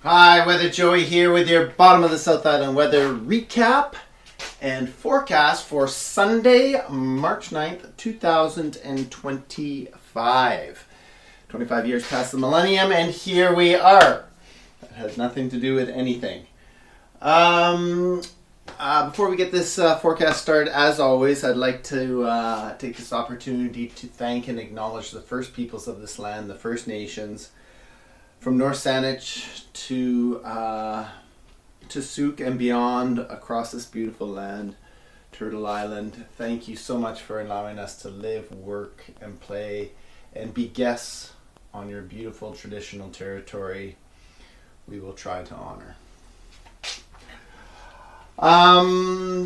Hi, Weather Joey here with your bottom of the South Island weather recap and forecast for Sunday, March 9th, 2025. 25 years past the millennium, and here we are. That has nothing to do with anything. Before we get this forecast started, as always, I'd like to take this opportunity to thank and acknowledge the first peoples of this land, the First Nations, from North Saanich to Souk and beyond across this beautiful land, Turtle Island. Thank you so much for allowing us to live, work, and play and be guests on your beautiful traditional territory. We will try to honor.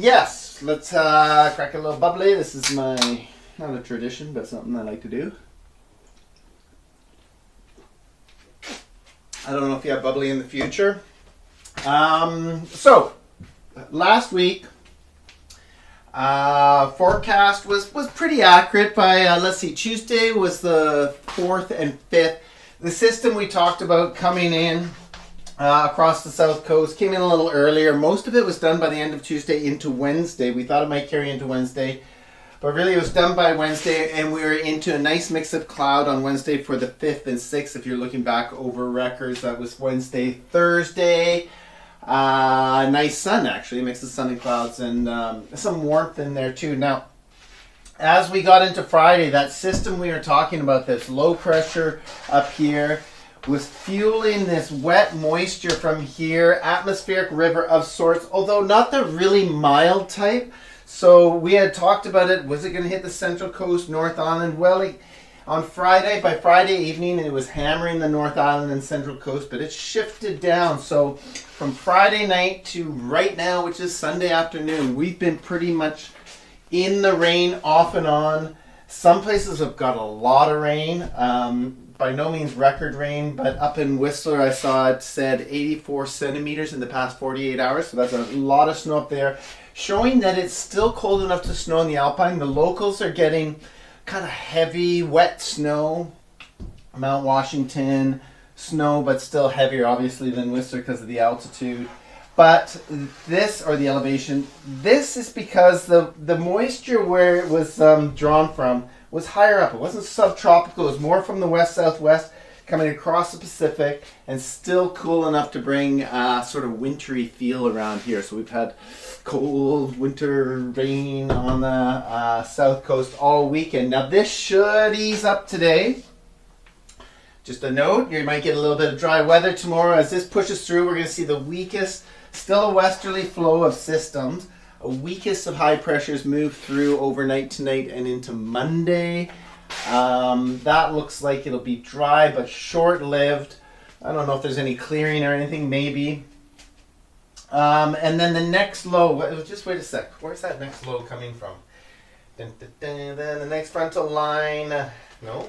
Yes, let's crack a little bubbly. This is my, not a tradition, but something I like to do. I don't know if you have bubbly in the future. So, last week, forecast was pretty accurate by, let's see, Tuesday was the 4th and 5th. The system we talked about coming in across the south coast came in a little earlier. Most of it was done by the end of Tuesday into Wednesday. We thought it might carry into Wednesday, but really it was done by Wednesday, and we were into a nice mix of cloud on Wednesday for the 5th and 6th. If you're looking back over records, that was Wednesday, Thursday. Nice sun, actually, a mix of sun and clouds, and some warmth in there too. Now, as we got into Friday, that system we were talking about, this low pressure up here, was fueling this wet moisture from here, atmospheric river of sorts, although not the really mild type. So we had talked about it. Was it going to hit the Central Coast, North Island? Well, on Friday, by Friday evening, it was hammering the North Island and Central Coast, but it shifted down. So from Friday night to right now, which is Sunday afternoon, we've been pretty much in the rain off and on. Some places have got a lot of rain. By no means record rain, but up in Whistler, I saw it said 84 centimeters in the past 48 hours. So that's a lot of snow up there, showing that it's still cold enough to snow in the Alpine. The locals are getting kind of heavy, wet snow. Mount Washington snow, but still heavier, obviously, than Whistler because of the altitude. But this, or the elevation, this is because the moisture where it was drawn from was higher up. It wasn't subtropical. It was more from the west-southwest coming across the Pacific and still cool enough to bring sort of wintry feel around here. So we've had cold winter rain on the south coast all weekend. Now this should ease up today. Just a note, you might get a little bit of dry weather tomorrow. As this pushes through, we're going to see the weakest, still a westerly flow of systems. A weakest of high pressures move through overnight tonight and into Monday. That looks like it'll be dry but short-lived. I don't know if there's any clearing or anything, maybe. And then the next low, just wait a sec. Where's that next low coming from? Then the next frontal line, no.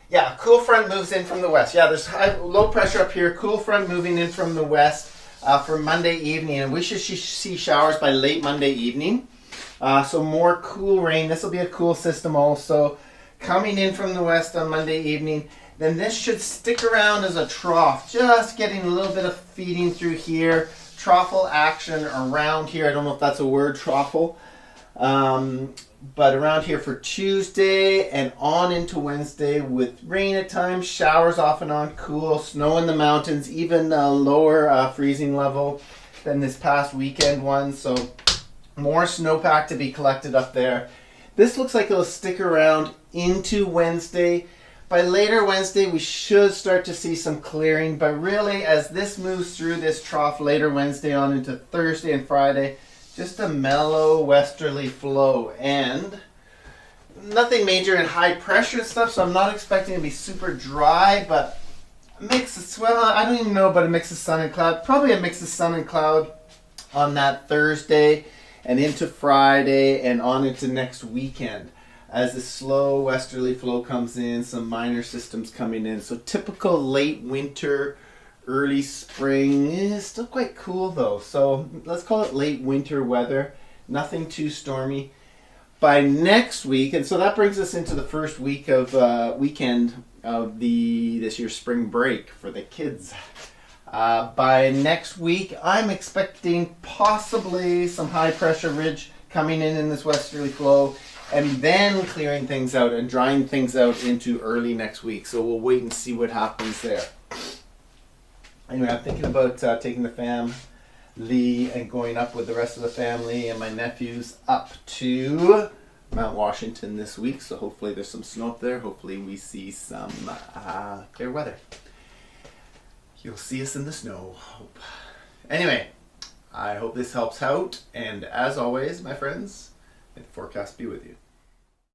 Yeah, cool front moves in from the west. Yeah, there's low pressure up here. Cool front moving in from the west for Monday evening. And we should see showers by late Monday evening. So more cool rain. This will be a cool system also. Coming in from the west on Monday evening. Then this should stick around as a trough. Just getting a little bit of feeding through here. Trophal action around here. I don't know if that's a word, trophal. But around here for Tuesday and on into Wednesday with rain at times, showers off and on, cool, snow in the mountains, even lower freezing level than this past weekend one. So more snowpack to be collected up there. This looks like it'll stick around into Wednesday. By later Wednesday, we should start to see some clearing. But really, as this moves through this trough later Wednesday on into Thursday and Friday, just a mellow westerly flow, and nothing major in high pressure and stuff, so I'm not expecting it to be super dry, but a mix of, well, I don't even know about a mix of sun and cloud. Probably a mix of sun and cloud on that Thursday and into Friday and on into next weekend. As the slow westerly flow comes in, some minor systems coming in. So typical late winter, early spring. It's still quite cool though. So let's call it late winter weather. Nothing too stormy. by next week, and so that brings us into the first week of weekend of this year's spring break for the kids. By next week, I'm expecting possibly some high pressure ridge coming in this westerly flow, and then clearing things out and drying things out into early next week. So we'll wait and see what happens there. Anyway, I'm thinking about taking the family and going up with the rest of the family and my nephews up to Mount Washington this week. So hopefully there's some snow up there. Hopefully we see some clear weather. You'll see us in the snow. Hope. Anyway, I hope this helps out. And as always, my friends, may the forecast be with you.